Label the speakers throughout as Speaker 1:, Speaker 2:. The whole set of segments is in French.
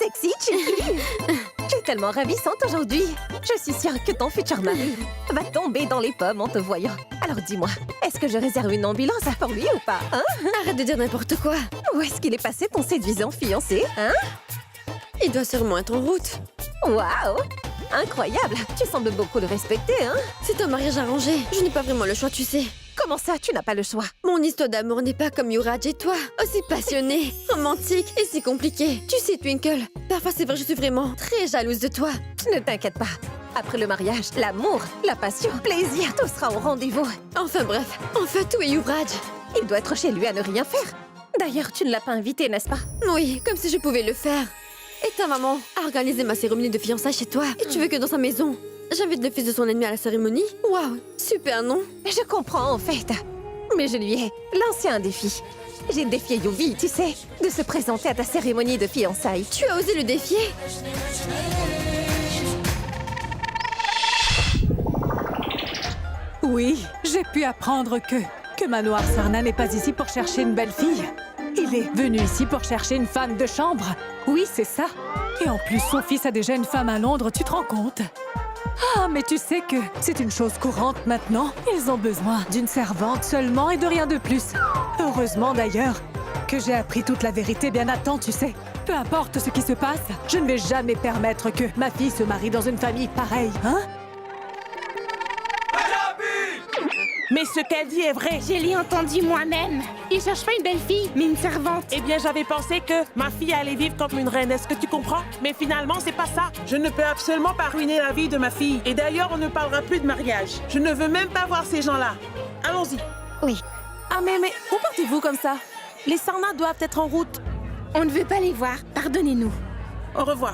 Speaker 1: sexy, Chicky. Tu es tellement ravissante aujourd'hui. Je suis sûre que ton futur mari va tomber dans les pommes en te voyant. Alors dis-moi, est-ce que je réserve une ambulance pour lui ou pas, hein?
Speaker 2: Arrête de dire n'importe quoi.
Speaker 1: Où est-ce qu'il est passé ton séduisant fiancé, hein?
Speaker 2: Il doit sûrement être en route.
Speaker 1: Waouh! Incroyable! Tu sembles beaucoup le respecter, hein?
Speaker 2: C'est un mariage arrangé. Je n'ai pas vraiment le choix, tu sais.
Speaker 1: Comment ça, tu n'as pas le choix?
Speaker 2: Mon histoire d'amour n'est pas comme Yuraj et toi. Aussi passionnée, romantique et si compliquée. Tu sais, Twinkle, parfois c'est vrai, je suis vraiment très jalouse de toi.
Speaker 1: Ne t'inquiète pas. Après le mariage, l'amour, la passion, plaisir, tout sera au rendez-vous.
Speaker 2: Enfin bref, tout est Yuraj.
Speaker 1: Il doit être chez lui à ne rien faire. D'ailleurs, tu ne l'as pas invité, n'est-ce pas?
Speaker 2: Oui, comme si je pouvais le faire. Et ta maman a organisé ma cérémonie de fiançailles chez toi. Et tu veux que dans sa maison, j'invite le fils de son ennemi à la cérémonie? Waouh, super, non?
Speaker 1: Je comprends, en fait. Mais je lui ai lancé un défi. J'ai défié Yuvi, tu sais, de se présenter à ta cérémonie de fiançailles.
Speaker 2: Tu as osé le défier?
Speaker 3: Oui, j'ai pu apprendre que Manohar Sarna n'est pas ici pour chercher une belle fille. Il est venu ici pour chercher une femme de chambre. Oui, c'est ça. Et en plus, son fils a déjà une femme à Londres, tu te rends compte? Ah, mais tu sais que c'est une chose courante maintenant. Ils ont besoin d'une servante seulement et de rien de plus. Heureusement d'ailleurs que j'ai appris toute la vérité bien à temps, tu sais. Peu importe ce qui se passe, je ne vais jamais permettre que ma fille se marie dans une famille pareille, hein?
Speaker 4: Mais ce qu'elle dit est vrai.
Speaker 5: Je l'ai entendu moi-même. Il cherche pas une belle fille, mais une servante.
Speaker 4: Eh bien, j'avais pensé que ma fille allait vivre comme une reine. Est-ce que tu comprends? Mais finalement, c'est pas ça. Je ne peux absolument pas ruiner la vie de ma fille. Et d'ailleurs, on ne parlera plus de mariage. Je ne veux même pas voir ces gens-là. Allons-y.
Speaker 5: Oui.
Speaker 6: Ah mais où partez-vous comme ça? Les Sarna doivent être en route.
Speaker 5: On ne veut pas les voir. Pardonnez-nous.
Speaker 4: Au revoir.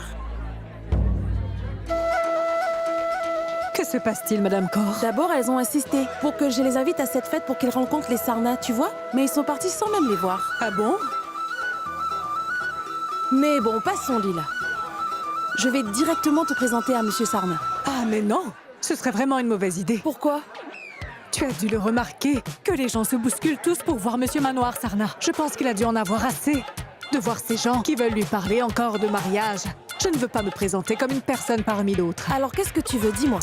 Speaker 3: Que se passe-t-il, Madame Kaur?
Speaker 6: D'abord, elles ont insisté pour que je les invite à cette fête pour qu'ils rencontrent les Sarna, tu vois? Mais ils sont partis sans même les voir.
Speaker 3: Ah bon?
Speaker 6: Mais bon, passons, Lila. Je vais directement te présenter à Monsieur Sarna.
Speaker 3: Ah mais non! Ce serait vraiment une mauvaise idée.
Speaker 6: Pourquoi?
Speaker 3: Tu as dû le remarquer, que les gens se bousculent tous pour voir Monsieur Manohar Sarna. Je pense qu'il a dû en avoir assez de voir ces gens qui veulent lui parler encore de mariage. Je ne veux pas me présenter comme une personne parmi d'autres.
Speaker 6: Alors qu'est-ce que tu veux? Dis-moi.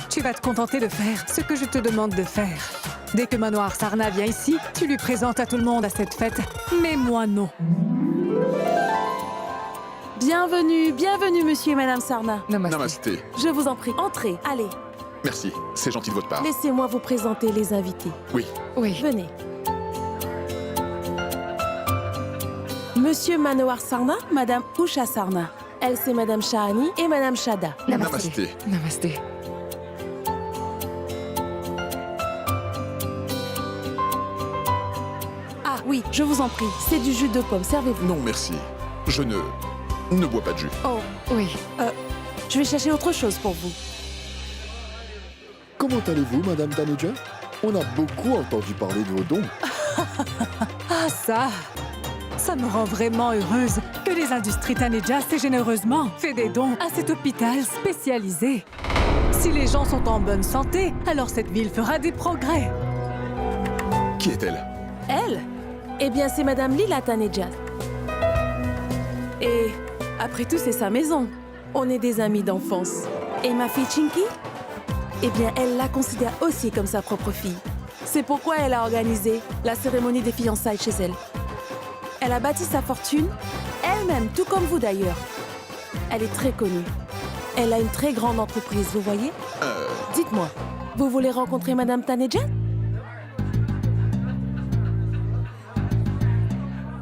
Speaker 3: Tu vas te contenter de faire ce que je te demande de faire. Dès que Manohar Sarna vient ici, tu lui présentes à tout le monde à cette fête. Mais moi, non.
Speaker 6: Bienvenue, bienvenue, Monsieur et Madame Sarna.
Speaker 7: Namasté.
Speaker 6: Je vous en prie, entrez, allez.
Speaker 7: Merci, c'est gentil de votre part.
Speaker 6: Laissez-moi vous présenter les invités.
Speaker 7: Oui.
Speaker 6: Venez. Monsieur Manohar Sarna, Madame Usha Sarna. Elle, c'est Madame Shahani et Madame Shada.
Speaker 7: Namasté.
Speaker 8: Namasté.
Speaker 6: Ah oui, je vous en prie, c'est du jus de pomme, servez-vous.
Speaker 7: Non, merci. Je ne bois pas de jus.
Speaker 6: Oh,
Speaker 8: Oui.
Speaker 6: je vais chercher autre chose pour vous.
Speaker 9: Comment allez-vous, Madame Taneja? On a beaucoup entendu parler de vos dons.
Speaker 3: Ah ça me rend vraiment heureuse que les industries Taneja aient généreusement fait des dons à cet hôpital spécialisé. Si les gens sont en bonne santé, alors cette ville fera des progrès.
Speaker 7: Qui est-elle?
Speaker 6: Elle? Eh bien, c'est Madame Lila Taneja. Et après tout, c'est sa maison. On est des amis d'enfance. Et ma fille Chinky? Eh bien, elle la considère aussi comme sa propre fille. C'est pourquoi elle a organisé la cérémonie des fiançailles chez elle. Elle a bâti sa fortune, elle-même, tout comme vous d'ailleurs. Elle est très connue. Elle a une très grande entreprise, vous voyez? Dites-moi, vous voulez rencontrer Madame Taneja?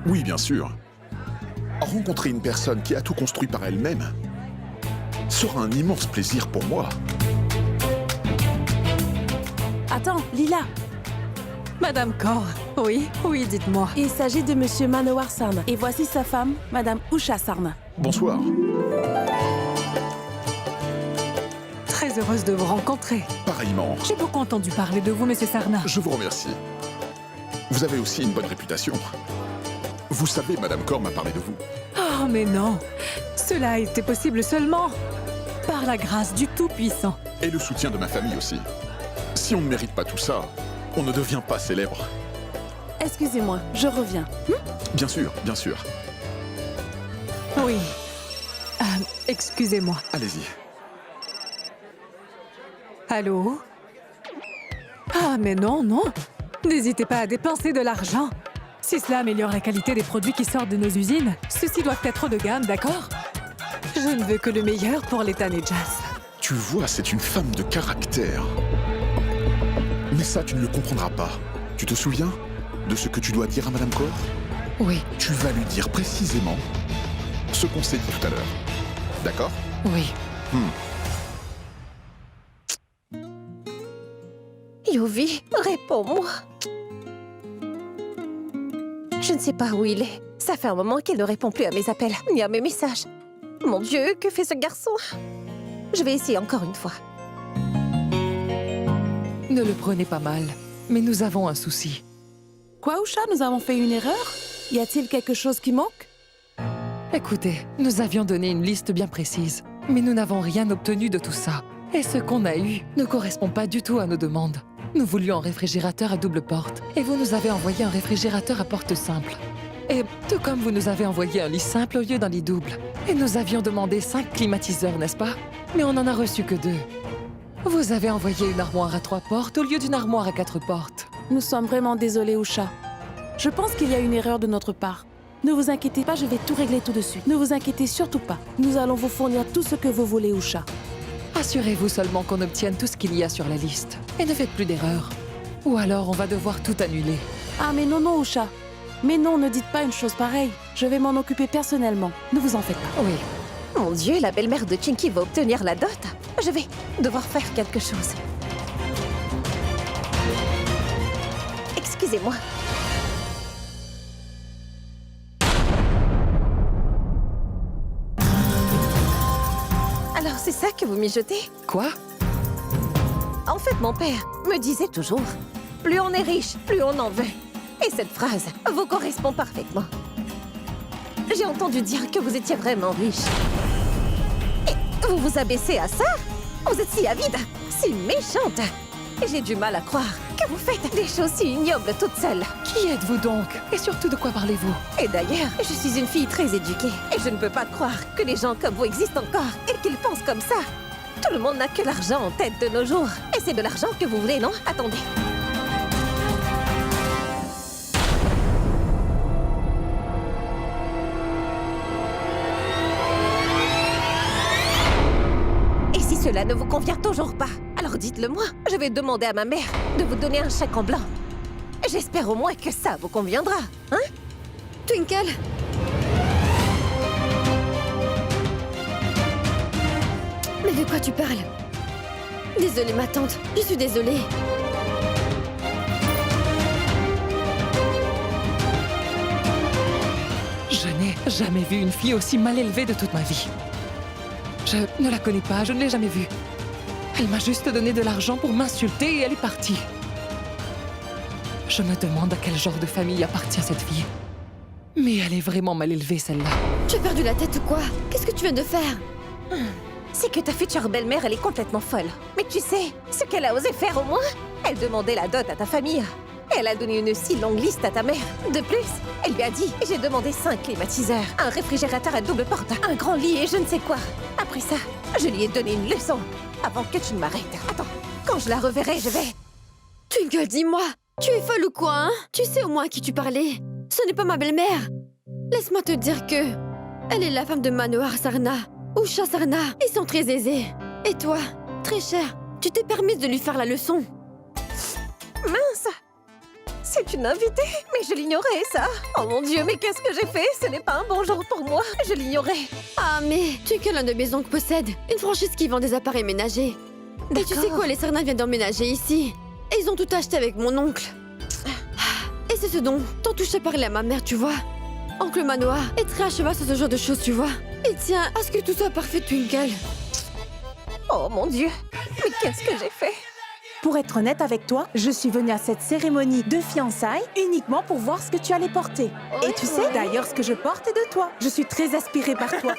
Speaker 7: Oui, bien sûr. Rencontrer une personne qui a tout construit par elle-même sera un immense plaisir pour moi.
Speaker 6: Attends, Lila,
Speaker 3: Madame Kaur, oui, dites-moi.
Speaker 6: il s'agit de Monsieur Manohar Sarna. Et voici sa femme, Madame Usha Sarna.
Speaker 7: Bonsoir.
Speaker 3: Très heureuse de vous rencontrer.
Speaker 7: Pareillement.
Speaker 3: J'ai beaucoup entendu parler de vous, Monsieur Sarna.
Speaker 7: Je vous remercie. Vous avez aussi une bonne réputation. Vous savez, Madame Kaur m'a parlé de vous.
Speaker 3: Oh, mais non. Cela a été possible seulement par la grâce du Tout-Puissant.
Speaker 7: Et le soutien de ma famille aussi. Si on ne mérite pas tout ça, on ne devient pas célèbre.
Speaker 6: Excusez-moi, je reviens.
Speaker 7: Bien sûr, bien sûr.
Speaker 3: Oui, excusez-moi.
Speaker 7: Allez-y.
Speaker 3: Allô? Ah, mais non, non. N'hésitez pas à dépenser de l'argent. Si cela améliore la qualité des produits qui sortent de nos usines, ceux-ci doivent être haut de gamme, d'accord? Je ne veux que le meilleur pour les Tanejas.
Speaker 7: Tu vois, c'est une femme de caractère. Mais ça, tu ne le comprendras pas. Tu te souviens de ce que tu dois dire à Madame Kaur?
Speaker 8: Oui,
Speaker 7: Tu vas lui dire précisément ce qu'on s'est dit tout à l'heure. D'accord?
Speaker 8: oui.
Speaker 1: Yovi, réponds-moi. Je ne sais pas où il est. Ça fait un moment qu'il ne répond plus à mes appels, ni à mes messages. Mon Dieu, que fait ce garçon? Je vais essayer encore une fois.
Speaker 8: Ne le prenez pas mal, mais nous avons un souci.
Speaker 6: Quoi, Usha? Nous avons fait une erreur? Y a-t-il quelque chose qui manque?
Speaker 8: Écoutez, nous avions donné une liste bien précise, mais nous n'avons rien obtenu de tout ça. Et ce qu'on a eu ne correspond pas du tout à nos demandes. Nous voulions un réfrigérateur à double porte, et vous nous avez envoyé un réfrigérateur à porte simple. Et tout comme vous nous avez envoyé un lit simple au lieu d'un lit double. Et nous avions demandé 5 climatiseurs, n'est-ce pas? Mais on n'en a reçu que 2. Vous avez envoyé une armoire à 3 portes au lieu d'une armoire à 4 portes.
Speaker 6: Nous sommes vraiment désolés, Usha. Je pense qu'il y a une erreur de notre part. Ne vous inquiétez pas, je vais tout régler tout de suite. Ne vous inquiétez surtout pas. Nous allons vous fournir tout ce que vous voulez, Usha.
Speaker 8: Assurez-vous seulement qu'on obtienne tout ce qu'il y a sur la liste. Et ne faites plus d'erreurs. Ou alors on va devoir tout annuler.
Speaker 6: Ah, mais non, non, Usha. Mais non, ne dites pas une chose pareille. Je vais m'en occuper personnellement. Ne vous en faites pas.
Speaker 8: Oui.
Speaker 1: Mon Dieu, la belle-mère de Chinky va obtenir la dot. Je vais devoir faire quelque chose. Excusez-moi. Alors, c'est ça que vous mijotez?
Speaker 8: Quoi?
Speaker 1: En fait, mon père me disait toujours « Plus on est riche, plus on en veut ». Et cette phrase vous correspond parfaitement. J'ai entendu dire que vous étiez vraiment riche. Et vous vous abaissez à ça? Vous êtes si avide, si méchante. Et j'ai du mal à croire que vous faites des choses si ignobles toute seule.
Speaker 8: Qui êtes-vous donc? Et surtout, de quoi parlez-vous?
Speaker 1: Et d'ailleurs, je suis une fille très éduquée. Et je ne peux pas croire que des gens comme vous existent encore et qu'ils pensent comme ça. Tout le monde n'a que l'argent en tête de nos jours. Et c'est de l'argent que vous voulez, non? Attendez. Et si cela ne vous convient toujours pas, alors dites-le moi. Je vais demander à ma mère de vous donner un chèque en blanc. J'espère au moins que ça vous conviendra, hein?
Speaker 2: Twinkle! Mais de quoi tu parles? Désolée, ma tante. Je suis désolée.
Speaker 8: Je n'ai jamais vu une fille aussi mal élevée de toute ma vie. Je ne la connais pas, je ne l'ai jamais vue. Elle m'a juste donné de l'argent pour m'insulter et elle est partie. Je me demande à quel genre de famille appartient cette fille. Mais elle est vraiment mal élevée, celle-là.
Speaker 2: Tu as perdu la tête ou quoi? Qu'est-ce que tu viens de faire?
Speaker 1: C'est que ta future belle-mère, elle est complètement folle. Mais tu sais, ce qu'elle a osé faire au moins? Elle demandait la dot à ta famille. Elle a donné une si longue liste à ta mère. De plus, elle lui a dit « J'ai demandé 5 climatiseurs, un réfrigérateur à double porte, un grand lit et je ne sais quoi. » Après ça, je lui ai donné une leçon. Avant que tu ne m'arrêtes. Attends, quand je la reverrai, je vais...
Speaker 2: Twinkle, dis-moi, tu es folle ou quoi, hein? Tu sais au moins à qui tu parlais. Ce n'est pas ma belle-mère. Laisse-moi te dire que... elle est la femme de Manohar Sarna. Usha Sarna. Ils sont très aisés. Et toi, très cher, tu t'es permise de lui faire la leçon.
Speaker 1: Mince! C'est une invitée, mais je l'ignorais, ça. Oh mon Dieu, mais qu'est-ce que j'ai fait? Ce n'est pas un bon jour pour moi. Je l'ignorais.
Speaker 2: Ah mais, Twinkle, l'un de mes oncles possède une franchise qui vend des appareils ménagers. Et tu sais quoi, les Sarna viennent d'emménager ici. Et ils ont tout acheté avec mon oncle. Et c'est ce dont tant touché parler à ma mère, tu vois. Oncle Manohar est très à cheval sur ce genre de choses, tu vois. Il tient à ce que tout soit parfait, Twinkle.
Speaker 1: Oh mon Dieu, mais qu'est-ce que j'ai fait?
Speaker 10: Pour être honnête avec toi, je suis venue à cette cérémonie de fiançailles uniquement pour voir ce que tu allais porter. Et tu sais d'ailleurs ce que je porte est de toi. Je suis très inspirée par toi.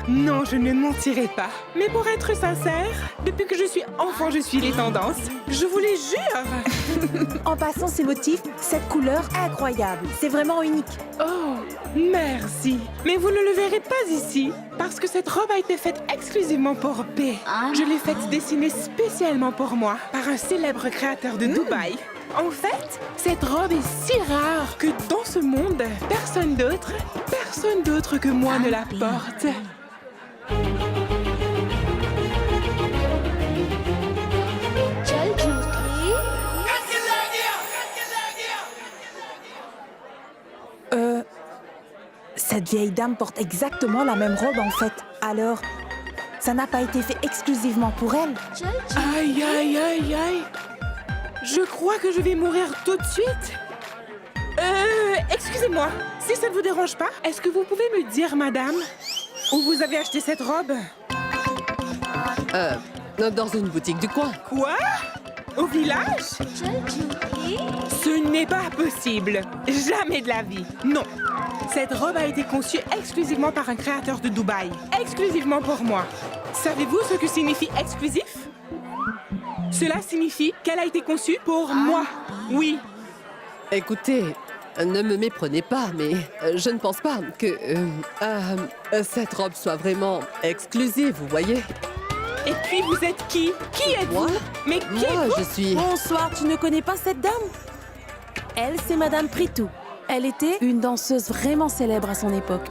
Speaker 11: Non, je ne mentirai pas. Mais pour être sincère, depuis que je suis enfant, je suis les tendances. Je vous les jure.
Speaker 10: En passant ces motifs, cette couleur incroyable. C'est vraiment unique.
Speaker 11: Oh, merci. Mais vous ne le verrez pas ici, parce que cette robe a été faite exclusivement pour P. Je l'ai faite dessiner spécialement pour moi par un célèbre créateur de Dubaï. En fait, cette robe est si rare que dans ce monde, personne d'autre que moi ne la porte.
Speaker 10: Cette vieille dame porte exactement la même robe en fait. Alors, ça n'a pas été fait exclusivement pour elle.
Speaker 11: Aïe, aïe, aïe, aïe. Je crois que je vais mourir tout de suite. Excusez-moi, si ça ne vous dérange pas, est-ce que vous pouvez me dire, madame, où vous avez acheté cette robe?
Speaker 12: Dans une boutique du coin.
Speaker 11: Quoi? Au village? Ce n'est pas possible. Jamais de la vie. Non. Cette robe a été conçue exclusivement par un créateur de Dubaï. Exclusivement pour moi. Savez-vous ce que signifie exclusif? Cela signifie qu'elle a été conçue pour moi. Oui.
Speaker 12: Écoutez, ne me méprenez pas, mais je ne pense pas que cette robe soit vraiment exclusive, vous voyez?
Speaker 11: Et puis vous êtes qui? Qui êtes-vous?
Speaker 12: Moi?
Speaker 11: Mais qui
Speaker 12: Moi,
Speaker 11: êtes-vous?
Speaker 12: je suis...
Speaker 10: Bonsoir, tu ne connais pas cette dame? Elle, c'est Madame Pritou. Elle était une danseuse vraiment célèbre à son époque.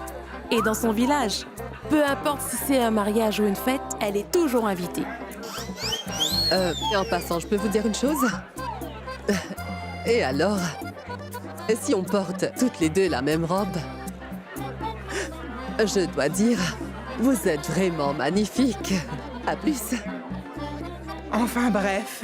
Speaker 10: Et dans son village, peu importe si c'est un mariage ou une fête, elle est toujours invitée.
Speaker 12: En passant, je peux vous dire une chose? Et alors? Si on porte toutes les deux la même robe, je dois dire, vous êtes vraiment magnifiques. À plus.
Speaker 11: Enfin bref.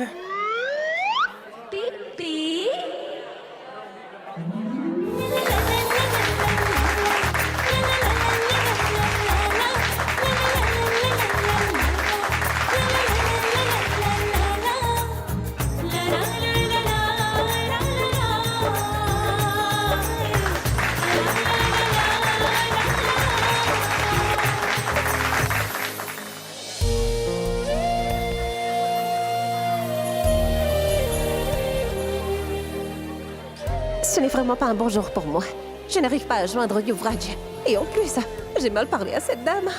Speaker 1: Ce n'est vraiment pas un bon jour pour moi. Je n'arrive pas à joindre Yuvraj. Et en plus, j'ai mal parlé à cette dame.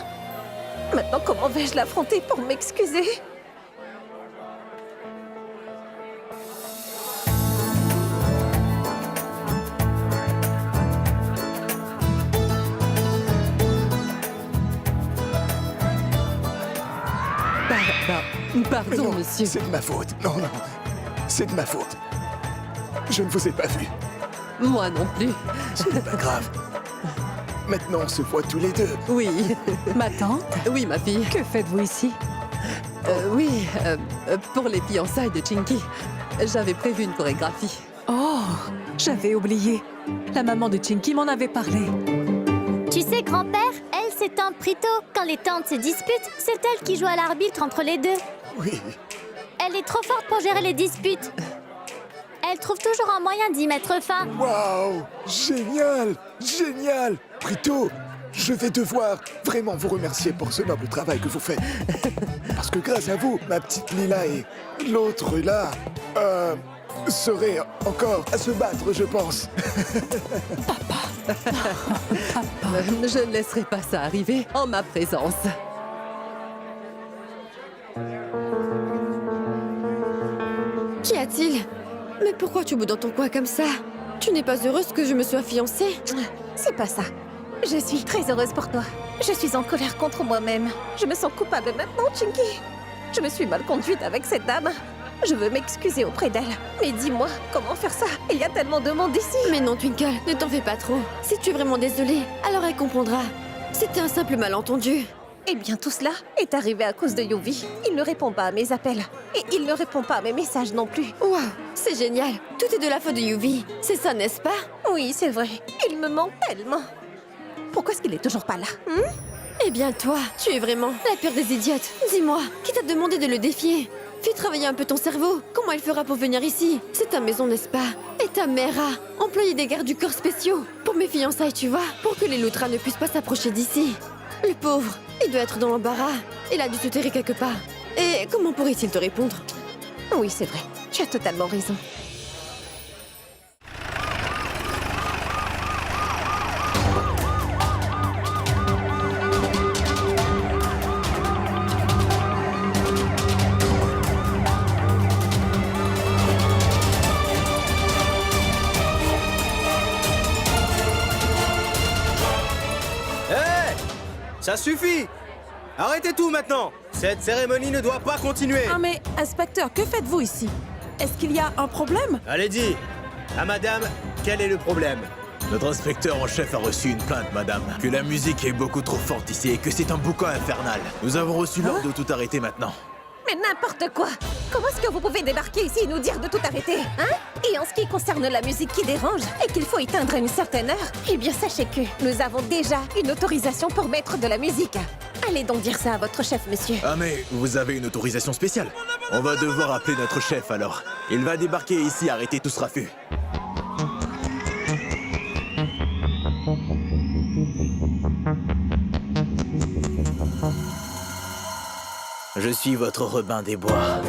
Speaker 1: Maintenant, comment vais-je l'affronter pour m'excuser?
Speaker 12: Pardon,
Speaker 9: Non,
Speaker 12: monsieur.
Speaker 9: c'est de ma faute. Non, non, c'est de ma faute. Je ne vous ai pas vu.
Speaker 12: Moi non plus.
Speaker 9: Ce n'est pas grave. Maintenant, on se voit tous les deux.
Speaker 12: Oui.
Speaker 3: Ma tante,
Speaker 12: Oui, ma fille.
Speaker 3: que faites-vous ici?
Speaker 12: Oui, pour les fiançailles de Chinky, j'avais prévu une chorégraphie.
Speaker 3: Oh, j'avais oublié. La maman de Chinky m'en avait parlé.
Speaker 13: Tu sais, grand-père, elle, c'est tante Prito. Quand les tantes se disputent, c'est elle qui joue à l'arbitre entre les deux.
Speaker 9: Oui.
Speaker 13: Elle est trop forte pour gérer les disputes. Elle trouve toujours un moyen d'y mettre fin.
Speaker 9: Waouh! Génial! Génial! Prito, je vais devoir vraiment vous remercier pour ce noble travail que vous faites. Parce que grâce à vous, ma petite Lila et l'autre là, seraient encore à se battre, je pense.
Speaker 12: Je ne laisserai pas ça arriver en ma présence.
Speaker 2: Qu'y a-t-il? Mais pourquoi tu boudes dans ton coin comme ça? Tu n'es pas heureuse que je me sois fiancée?
Speaker 1: C'est pas ça. Je suis très heureuse pour toi. Je suis en colère contre moi-même. Je me sens coupable maintenant, Chinky. Je me suis mal conduite avec cette dame. Je veux m'excuser auprès d'elle. Mais dis-moi, comment faire ça? Il y a tellement de monde ici.
Speaker 2: Mais non, Twinkle, ne t'en fais pas trop. Si tu es vraiment désolée, alors elle comprendra. C'était un simple malentendu.
Speaker 1: Eh bien, tout cela est arrivé à cause de Yuvi. Il ne répond pas à mes appels. Et il ne répond pas à mes messages non plus.
Speaker 2: Waouh, c'est génial. Tout est de la faute de Yuvi. C'est ça, n'est-ce pas?
Speaker 1: Oui, c'est vrai. Il me manque tellement. Pourquoi est-ce qu'il est toujours pas là?
Speaker 2: Eh bien, toi, tu es vraiment la pire des idiotes. Dis-moi, qui t'a demandé de le défier? Fais travailler un peu ton cerveau. Comment elle fera pour venir ici? C'est ta maison, n'est-ce pas? Et ta mère a employé des gardes du corps spéciaux pour mes fiançailles, tu vois, pour que les loutras ne puissent pas s'approcher d'ici. Le pauvre, Il doit être dans l'embarras. Il a dû se terrer quelque part. Et comment pourrait-il te répondre?
Speaker 1: Oui, c'est vrai. Tu as totalement raison.
Speaker 14: Hé! Ça suffit! Arrêtez tout maintenant! Cette cérémonie ne doit pas continuer!
Speaker 10: Ah mais, inspecteur, que faites-vous ici? Est-ce qu'il y a un problème?
Speaker 14: Allez, dis! Ah, madame, quel est le problème? Notre inspecteur en chef a reçu une plainte, madame. Que la musique est beaucoup trop forte ici et que c'est un boucan infernal. Nous avons reçu l'ordre de tout arrêter maintenant.
Speaker 1: Mais n'importe quoi! Comment est-ce que vous pouvez débarquer ici et nous dire de tout arrêter, hein? Et en ce qui concerne la musique qui dérange et qu'il faut éteindre à une certaine heure, eh bien sachez que nous avons déjà une autorisation pour mettre de la musique. Allez donc dire ça à votre chef, monsieur.
Speaker 14: Ah mais, vous avez une autorisation spéciale. On va devoir appeler notre chef alors. Il va débarquer ici, arrêter tout ce raffut. Je suis votre Robin des Bois.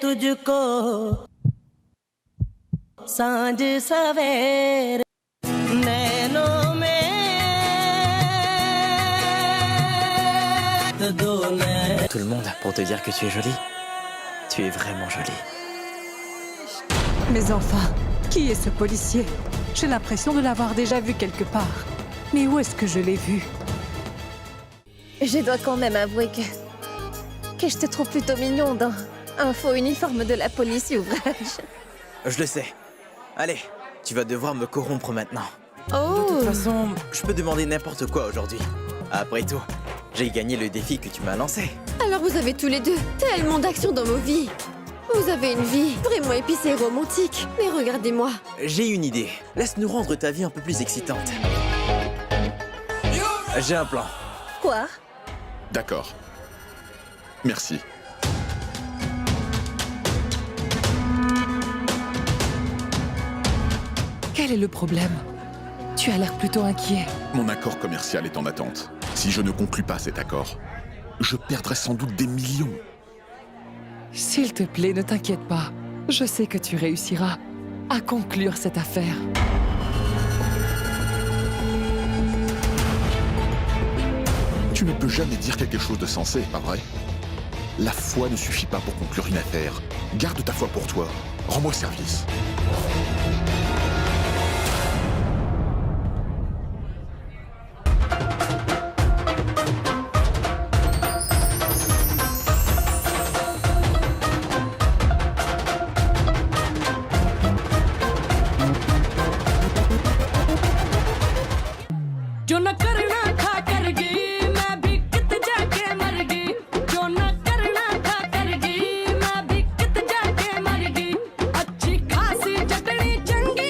Speaker 15: तुझको सांझ सवेर नैनों में
Speaker 14: Tout le monde pour te dire que tu es jolie. Tu es vraiment jolie.
Speaker 3: Mais enfin, qui est ce policier? J'ai l'impression de l'avoir déjà vu quelque part. Mais où est-ce que je l'ai vu?
Speaker 1: Je dois quand même avouer que je te trouve plutôt mignon dans un faux uniforme de la police ouvrage.
Speaker 14: Je le sais. Allez, tu vas devoir me corrompre maintenant.
Speaker 2: Oh!
Speaker 14: De toute façon, je peux demander n'importe quoi aujourd'hui. Après tout, j'ai gagné le défi que tu m'as lancé.
Speaker 2: Alors vous avez tous les deux tellement d'actions dans vos vies. Vous avez une vie vraiment épicée et romantique. Mais regardez-moi.
Speaker 14: J'ai une idée. Laisse-nous rendre ta vie un peu plus excitante. J'ai un plan.
Speaker 1: Quoi?
Speaker 7: D'accord. Merci.
Speaker 8: Quel est le problème? Tu as l'air plutôt inquiet.
Speaker 7: Mon accord commercial est en attente. Si je ne conclus pas cet accord, je perdrai sans doute des millions.
Speaker 8: S'il te plaît, ne t'inquiète pas. Je sais que tu réussiras à conclure cette affaire.
Speaker 7: Tu ne peux jamais dire quelque chose de sensé, pas vrai? La foi ne suffit pas pour conclure une affaire. Garde ta foi pour toi. Rends-moi service.
Speaker 15: अच्छी खासी चटनी चंगी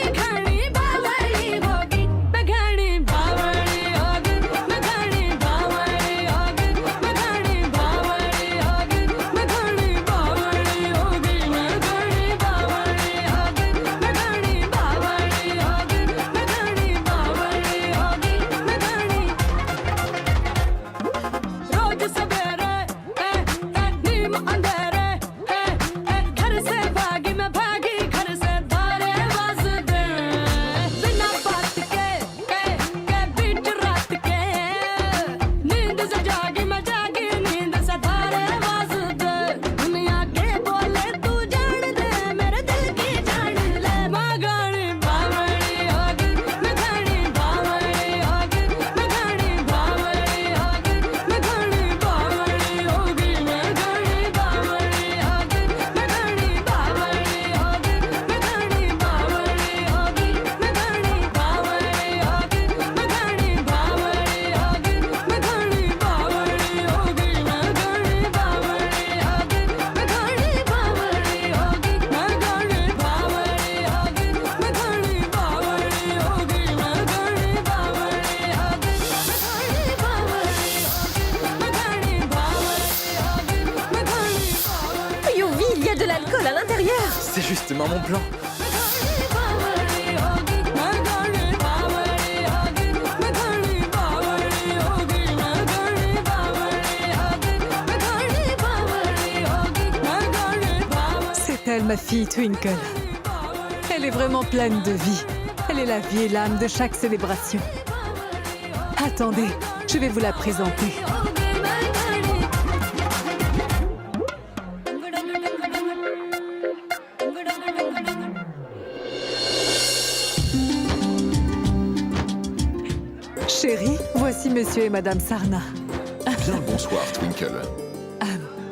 Speaker 1: l'alcool à l'intérieur.
Speaker 16: C'est justement mon plan.
Speaker 3: C'est elle, ma fille Twinkle. Elle est vraiment pleine de vie. Elle est la vie et l'âme de chaque célébration. Attendez, je vais vous la présenter. Chérie, voici Monsieur et Madame Sarna.
Speaker 7: Bien le bonsoir, Twinkle.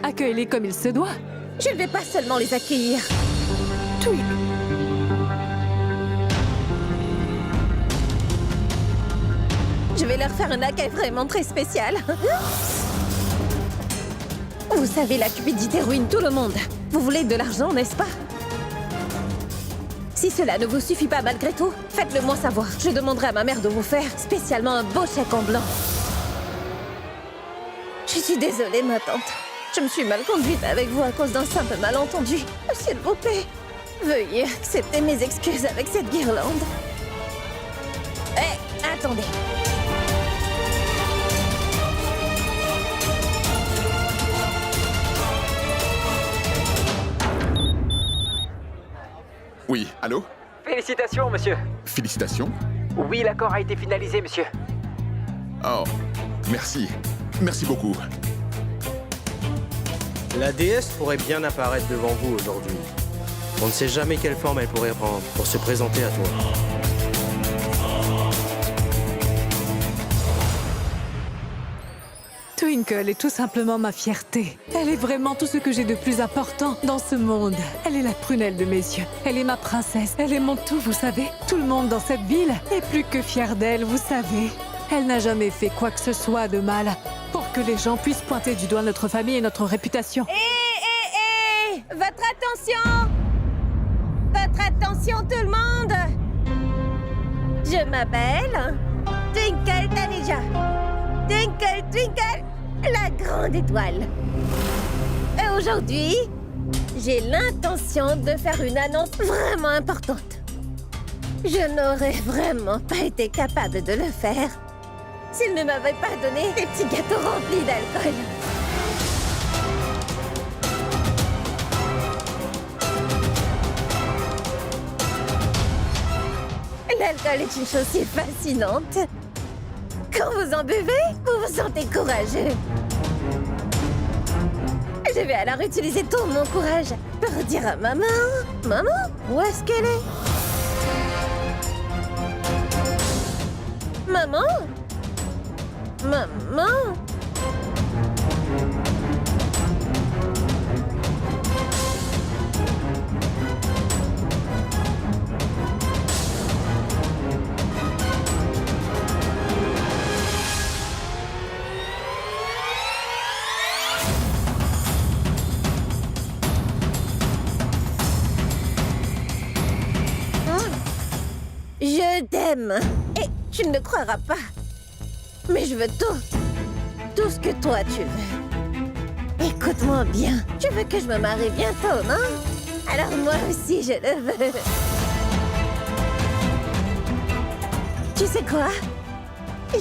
Speaker 3: Accueille-les comme il se doit.
Speaker 1: Je ne vais pas seulement les accueillir. Je vais leur faire un accueil vraiment très spécial. Vous savez, la cupidité ruine tout le monde. Vous voulez de l'argent, n'est-ce pas? Si cela ne vous suffit pas malgré tout, faites-le moi savoir. Je demanderai à ma mère de vous faire spécialement un beau chèque en blanc. Je suis désolée, ma tante. Je me suis mal conduite avec vous à cause d'un simple malentendu. S'il vous plaît, veuillez accepter mes excuses avec cette guirlande. Hé, attendez.
Speaker 7: Oui, allô?
Speaker 16: Félicitations, monsieur.
Speaker 7: Félicitations.
Speaker 16: Oui, l'accord a été finalisé, monsieur.
Speaker 7: Oh, merci. Merci beaucoup.
Speaker 17: La déesse pourrait bien apparaître devant vous aujourd'hui. On ne sait jamais quelle forme elle pourrait prendre pour se présenter à toi.
Speaker 3: Twinkle est tout simplement ma fierté. Elle est vraiment tout ce que j'ai de plus important dans ce monde. Elle est la prunelle de mes yeux. Elle est ma princesse. Elle est mon tout, vous savez. Tout le monde dans cette ville est plus que fier d'elle, vous savez. Elle n'a jamais fait quoi que ce soit de mal pour que les gens puissent pointer du doigt notre famille et notre réputation.
Speaker 1: Hé, votre attention! Votre attention, tout le monde! Je m'appelle Twinkle Taneja. Twinkle, Twinkle, la grande étoile. Et aujourd'hui, j'ai l'intention de faire une annonce vraiment importante. Je n'aurais vraiment pas été capable de le faire s'il ne m'avait pas donné des petits gâteaux remplis d'alcool. L'alcool est une chose si fascinante. Quand vous en buvez, vous vous sentez courageux. Je vais alors utiliser tout mon courage pour dire à maman... Maman, où est-ce qu'elle est? Maman? Maman? Je t'aime. Et tu ne le croiras pas. Mais je veux tout. Tout ce que toi tu veux. Écoute-moi bien. Tu veux que je me marie bientôt, non? Alors moi aussi je le veux. Tu sais quoi?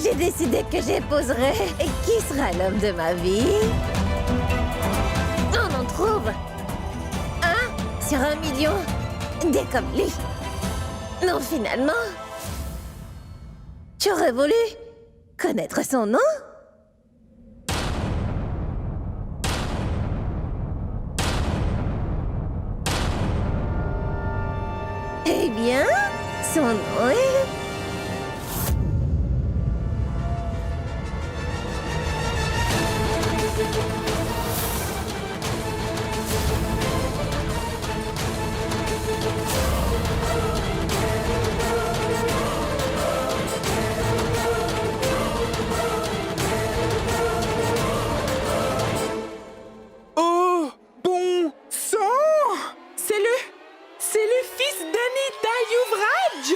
Speaker 1: J'ai décidé que j'épouserai. Et qui sera l'homme de ma vie? On en trouve un sur 1 million. Des comme lui. Non, finalement, tu aurais voulu connaître son nom? Eh bien, son nom est...
Speaker 11: C'est le fils d'Anita Yuvraj!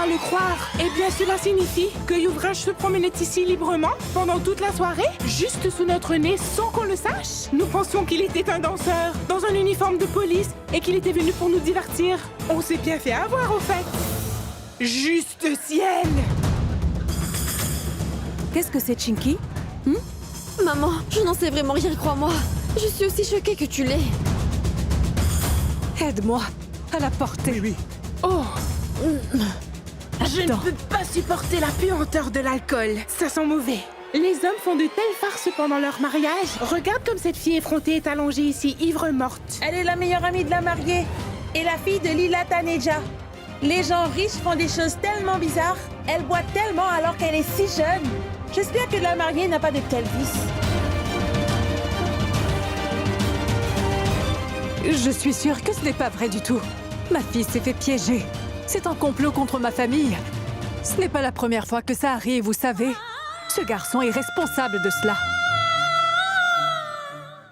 Speaker 11: pas le croire. Eh bien, cela signifie que Yuvraj se promenait ici librement pendant toute la soirée, juste sous notre nez, sans qu'on le sache. Nous pensions qu'il était un danseur, dans un uniforme de police, et qu'il était venu pour nous divertir. On s'est bien fait avoir, au fait. Juste ciel!
Speaker 10: Qu'est-ce que c'est, Chinky?
Speaker 2: Maman, je n'en sais vraiment rien, crois-moi. Je suis aussi choquée que tu l'es.
Speaker 3: Aide-moi à la porter.
Speaker 11: Oui. Oh! Je ne peux pas supporter la puanteur de l'alcool. Ça sent mauvais. Les hommes font de telles farces pendant leur mariage. Regarde comme cette fille effrontée est allongée ici, ivre morte.
Speaker 6: Elle est la meilleure amie de la mariée et la fille de Lila Taneja. Les gens riches font des choses tellement bizarres. Elle boit tellement alors qu'elle est si jeune. J'espère que la mariée n'a pas de tels vices.
Speaker 3: Je suis sûre que ce n'est pas vrai du tout. Ma fille s'est fait piéger. C'est un complot contre ma famille. Ce n'est pas la première fois que ça arrive, vous savez. Ce garçon est responsable de cela.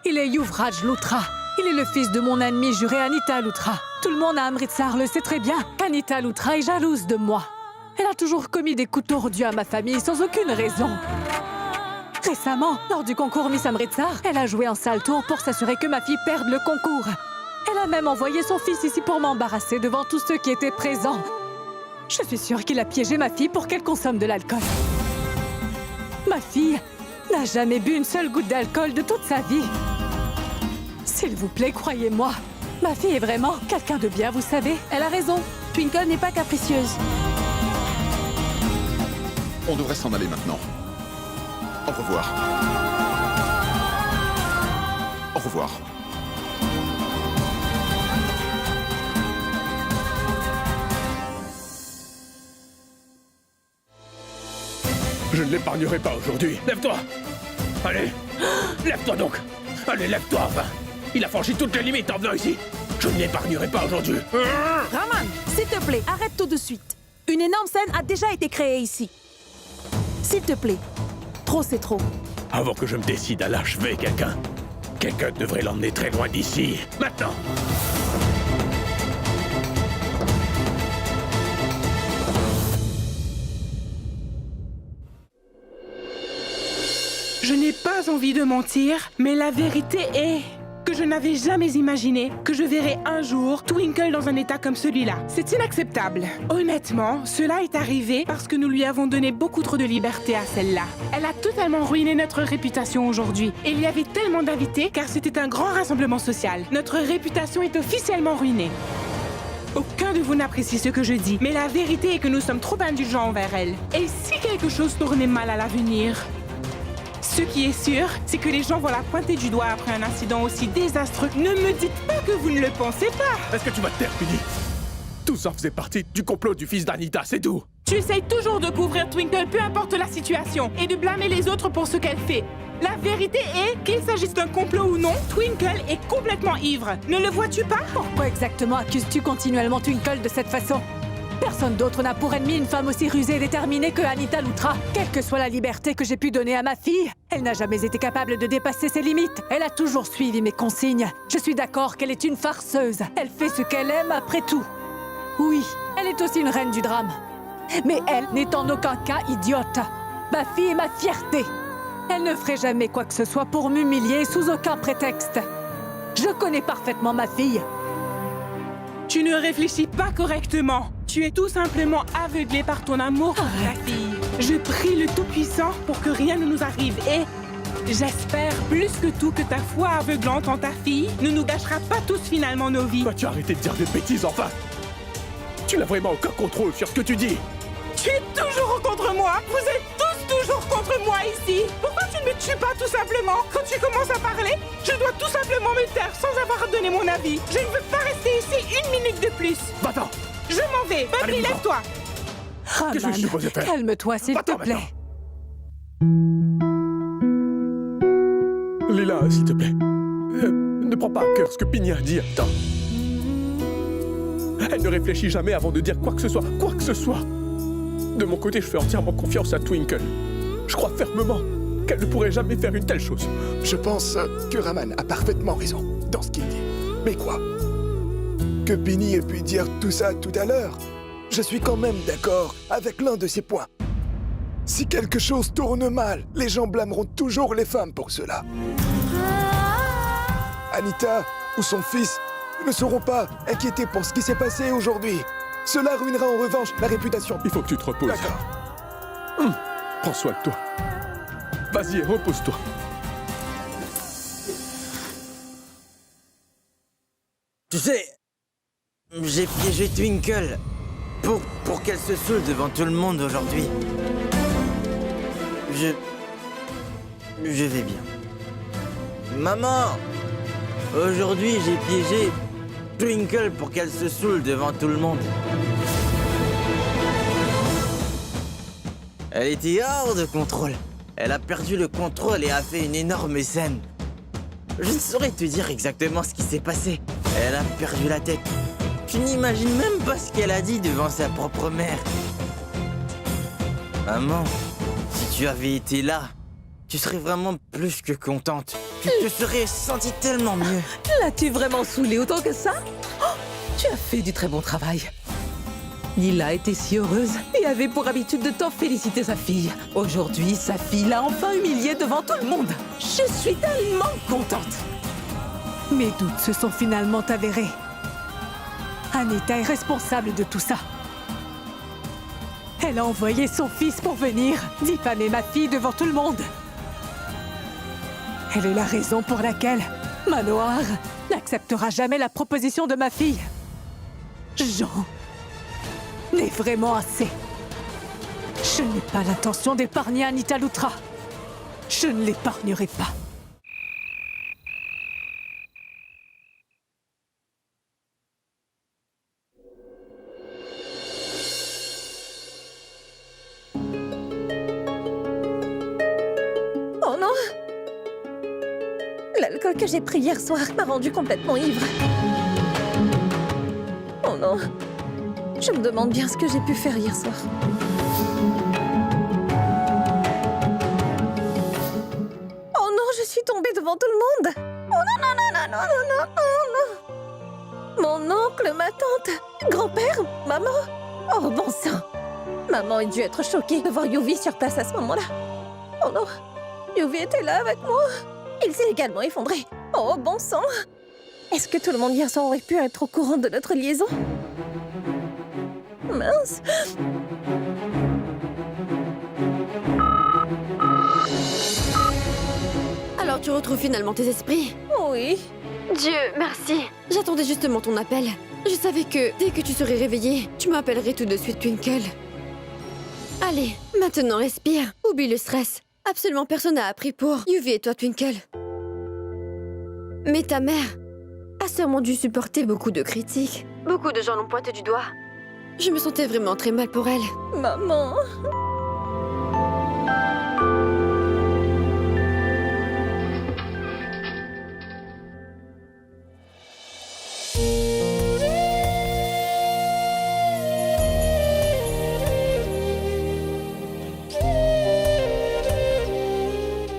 Speaker 3: Il est Yuvraj Luthra. Il est le fils de mon ennemie juré Anita Luthra. Tout le monde à Amritsar le sait très bien. Anita Luthra est jalouse de moi. Elle a toujours commis des coups tordus à ma famille sans aucune raison. Récemment, lors du concours Miss Amritsar, elle a joué un sale tour pour s'assurer que ma fille perde le concours. Elle a même envoyé son fils ici pour m'embarrasser devant tous ceux qui étaient présents. Je suis sûre qu'il a piégé ma fille pour qu'elle consomme de l'alcool. Ma fille n'a jamais bu une seule goutte d'alcool de toute sa vie. S'il vous plaît, croyez-moi. Ma fille est vraiment quelqu'un de bien, vous savez.
Speaker 6: Elle a raison. Twinkle n'est pas capricieuse.
Speaker 7: On devrait s'en aller maintenant. Au revoir. Au revoir.
Speaker 18: Je ne l'épargnerai pas aujourd'hui. Lève-toi! Allez! Lève-toi donc! Allez, lève-toi, enfin! Il a franchi toutes les limites en venant ici! Je ne l'épargnerai pas aujourd'hui!
Speaker 6: Raman, s'il te plaît, arrête tout de suite. Une énorme scène a déjà été créée ici. S'il te plaît. Trop, c'est trop.
Speaker 18: Avant que je me décide à l'achever, quelqu'un devrait l'emmener très loin d'ici. Maintenant!
Speaker 11: Je n'ai pas envie de mentir, mais la vérité est que je n'avais jamais imaginé que je verrais un jour Twinkle dans un état comme celui-là. C'est inacceptable. Honnêtement, cela est arrivé parce que nous lui avons donné beaucoup trop de liberté à celle-là. Elle a totalement ruiné notre réputation aujourd'hui. Et il y avait tellement d'invités car c'était un grand rassemblement social. Notre réputation est officiellement ruinée. Aucun de vous n'apprécie ce que je dis, mais la vérité est que nous sommes trop indulgents envers elle. Et si quelque chose tournait mal à l'avenir? Ce qui est sûr, c'est que les gens vont la pointer du doigt après un incident aussi désastreux. Ne me dites pas que vous ne le pensez pas.
Speaker 18: Est-ce que tu vas te taire, Pini? Tout ça faisait partie du complot du fils d'Anita, c'est tout.
Speaker 11: Tu essayes toujours de couvrir Twinkle, peu importe la situation, et de blâmer les autres pour ce qu'elle fait. La vérité est, qu'il s'agisse d'un complot ou non, Twinkle est complètement ivre. Ne le vois-tu pas?
Speaker 3: Pourquoi exactement accuses-tu continuellement Twinkle de cette façon? Personne d'autre n'a pour ennemi une femme aussi rusée et déterminée que Anita Luthra. Quelle que soit la liberté que j'ai pu donner à ma fille, elle n'a jamais été capable de dépasser ses limites. Elle a toujours suivi mes consignes. Je suis d'accord qu'elle est une farceuse. Elle fait ce qu'elle aime après tout. Oui, elle est aussi une reine du drame. Mais elle n'est en aucun cas idiote. Ma fille est ma fierté. Elle ne ferait jamais quoi que ce soit pour m'humilier sous aucun prétexte. Je connais parfaitement ma fille.
Speaker 11: Tu ne réfléchis pas correctement. Tu es tout simplement aveuglé par ton amour pour ta fille. Je prie le Tout-Puissant pour que rien ne nous arrive et j'espère plus que tout que ta foi aveuglante en ta fille ne nous gâchera pas tous finalement nos vies.
Speaker 18: Vas-tu arrêter de dire des bêtises enfin? Tu n'as vraiment aucun contrôle sur ce que tu dis.
Speaker 11: Tu es toujours contre moi. Vous êtes tous toujours contre moi ici. Pourquoi tu ne me tues pas tout simplement? Quand tu commences à parler, je dois tout simplement me taire sans avoir donné mon avis. Je ne veux pas rester ici une minute de plus.
Speaker 18: Va-t'en.
Speaker 11: Je m'en vais. Bubbly, lève-toi.
Speaker 3: Raman,
Speaker 18: Qu'est-ce que je suis supposé faire?
Speaker 3: calme-toi s'il te plaît.
Speaker 18: Lila, s'il te plaît. Ne prends pas à cœur ce que Pini a dit. Attends. Elle ne réfléchit jamais avant de dire quoi que ce soit. Quoi que ce soit. De mon côté, je fais entièrement confiance à Twinkle. Je crois fermement qu'elle ne pourrait jamais faire une telle chose.
Speaker 9: Je pense que Raman a parfaitement raison dans ce qu'il dit. Mais quoi? Que Pini ait pu dire tout ça tout à l'heure? je suis quand même d'accord avec l'un de ces points. Si quelque chose tourne mal, les gens blâmeront toujours les femmes pour cela. Anita ou son fils ne seront pas inquiétés pour ce qui s'est passé aujourd'hui. Cela ruinera en revanche la réputation.
Speaker 18: Il faut que tu te reposes.
Speaker 9: D'accord.
Speaker 18: Prends soin de toi. Vas-y, repose-toi.
Speaker 19: Tu sais, j'ai piégé Twinkle pour qu'elle se saoule devant tout le monde aujourd'hui. Je vais bien. Maman, aujourd'hui j'ai piégé Twinkle pour qu'elle se saoule devant tout le monde. Elle était hors de contrôle. Elle a perdu le contrôle et a fait une énorme scène. Je ne saurais te dire exactement ce qui s'est passé. Elle a perdu la tête. Tu n'imagines même pas ce qu'elle a dit devant sa propre mère. Maman, si tu avais été là, tu serais vraiment plus que contente. Tu te serais sentie tellement mieux.
Speaker 20: L'as-tu vraiment saoulée autant que ça? Oh, tu as fait du très bon travail. Lila était si heureuse et avait pour habitude de t'en féliciter sa fille. Aujourd'hui, sa fille l'a enfin humiliée devant tout le monde. Je suis tellement contente.
Speaker 3: Mes doutes se sont finalement avérés. Anita est responsable de tout ça. Elle a envoyé son fils pour venir diffamer ma fille devant tout le monde. Elle est la raison pour laquelle Manoir n'acceptera jamais la proposition de ma fille. J'en ai vraiment assez. Je n'ai pas l'intention d'épargner Anita Loutra. Je ne l'épargnerai pas.
Speaker 1: Oh non! L'alcool que j'ai pris hier soir m'a rendu complètement ivre. Oh non! Je me demande bien ce que j'ai pu faire hier soir. Oh non, je suis tombée devant tout le monde! Oh non, non, non, non, non, non, non, non! Mon oncle, ma tante, grand-père, maman! Oh bon sang! Maman a dû être choquée de voir Yuvi sur place à ce moment-là. Oh non! Yuvi était là avec moi! Il s'est également effondré. Oh bon sang! Est-ce que tout le monde hier soir aurait pu être au courant de notre liaison? Mince!
Speaker 2: Alors tu retrouves finalement tes esprits?
Speaker 1: Oui.
Speaker 2: Dieu, merci. J'attendais justement ton appel. Je savais que dès que tu serais réveillée, tu m'appellerais tout de suite Twinkle. Allez, maintenant respire. Oublie le stress. Absolument personne n'a appris pour Yuvi et toi, Twinkle. Mais ta mère a sûrement dû supporter beaucoup de critiques. Beaucoup de gens l'ont pointé du doigt. Je me sentais vraiment très mal pour elle.
Speaker 1: Maman.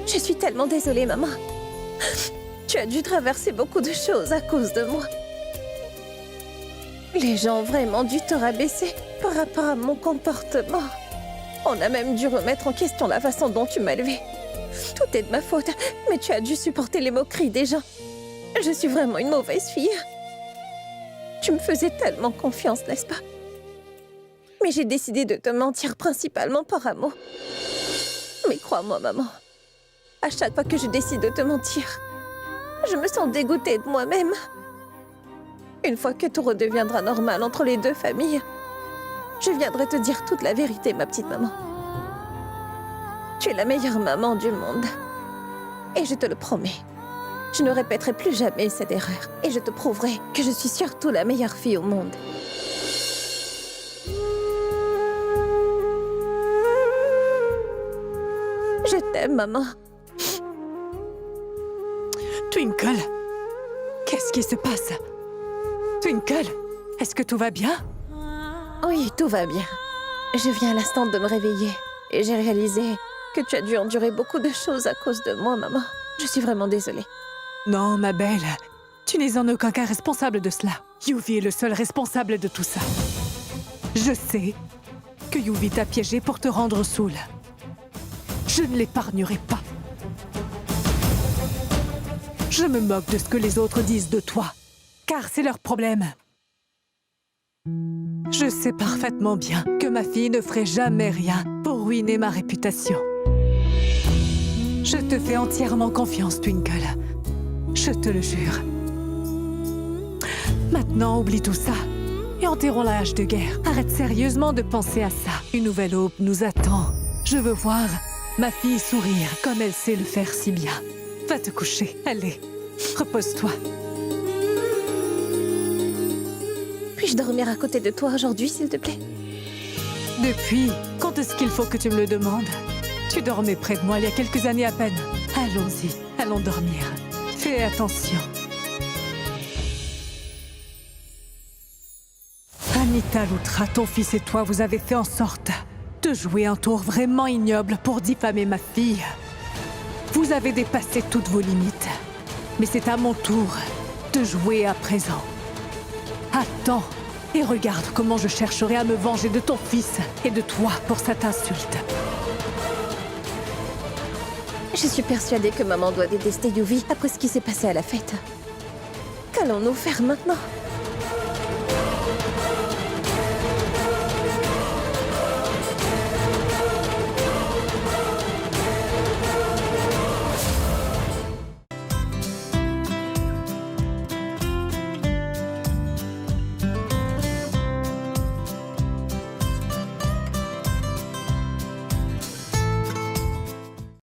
Speaker 1: Je suis tellement désolée, maman. Tu as dû traverser beaucoup de choses à cause de moi. Les gens ont vraiment dû te rabaisser par rapport à mon comportement. On a même dû remettre en question la façon dont tu m'as élevée. Tout est de ma faute, mais tu as dû supporter les moqueries des gens. Je suis vraiment une mauvaise fille. Tu me faisais tellement confiance, n'est-ce pas? Mais j'ai décidé de te mentir principalement par amour. Mais crois-moi, maman, à chaque fois que je décide de te mentir, je me sens dégoûtée de moi-même. Une fois que tout redeviendra normal entre les deux familles, je viendrai te dire toute la vérité, ma petite maman. Tu es la meilleure maman du monde. Et je te le promets. Je ne répéterai plus jamais cette erreur. Et je te prouverai que je suis surtout la meilleure fille au monde. Je t'aime, maman.
Speaker 3: Twinkle, qu'est-ce qui se passe? Twinkle, est-ce que tout va bien?
Speaker 1: Oui, tout va bien. Je viens à l'instant de me réveiller et j'ai réalisé que tu as dû endurer beaucoup de choses à cause de moi, maman. Je suis vraiment désolée.
Speaker 3: Non, ma belle, tu n'es en aucun cas responsable de cela. Yuvi est le seul responsable de tout ça. Je sais que Yuvi t'a piégé pour te rendre saoul. Je ne l'épargnerai pas. Je me moque de ce que les autres disent de toi, car c'est leur problème. Je sais parfaitement bien que ma fille ne ferait jamais rien pour ruiner ma réputation. Je te fais entièrement confiance, Twinkle. Je te le jure. Maintenant, oublie tout ça et enterrons la hache de guerre. Arrête sérieusement de penser à ça. Une nouvelle aube nous attend. Je veux voir ma fille sourire comme elle sait le faire si bien. Va te coucher, allez, repose-toi.
Speaker 1: Puis-je dormir à côté de toi aujourd'hui, s'il te plaît?
Speaker 3: Depuis, quand est-ce qu'il faut que tu me le demandes? Tu dormais près de moi il y a quelques années à peine. Allons-y, allons dormir. Fais attention. Anita Loutra, ton fils et toi, vous avez fait en sorte de jouer un tour vraiment ignoble pour diffamer ma fille. Vous avez dépassé toutes vos limites. Mais c'est à mon tour de jouer à présent. Attends et regarde comment je chercherai à me venger de ton fils et de toi pour cette insulte.
Speaker 1: Je suis persuadée que maman doit détester Yuvi après ce qui s'est passé à la fête. Qu'allons-nous faire maintenant?